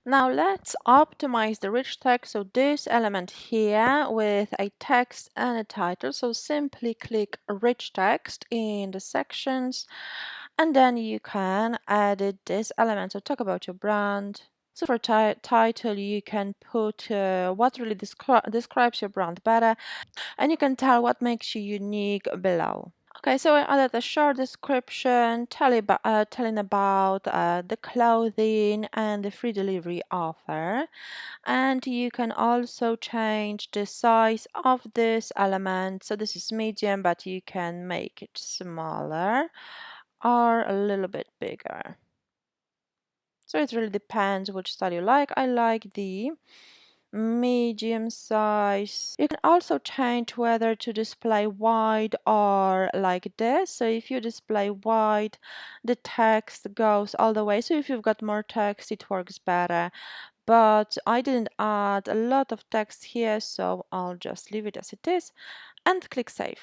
Now let's optimize the rich text. So this element here with a text and a title. So simply click rich text in the sections, and then you can edit this element. So talk about your brand. So for title, you can put what really describes your brand better, and you can tell what makes you unique below. Okay, so I added a short description telling about the clothing and the free delivery offer. And you can also change the size of this element. So this is medium, but you can make it smaller or a little bit bigger. So it really depends which style you like. I like the medium size. You can also change whether to display wide or like this. So if you display wide, the text goes all the way. So if you've got more text, it works better. But I didn't add a lot of text here, so I'll just leave it as it is and click Save.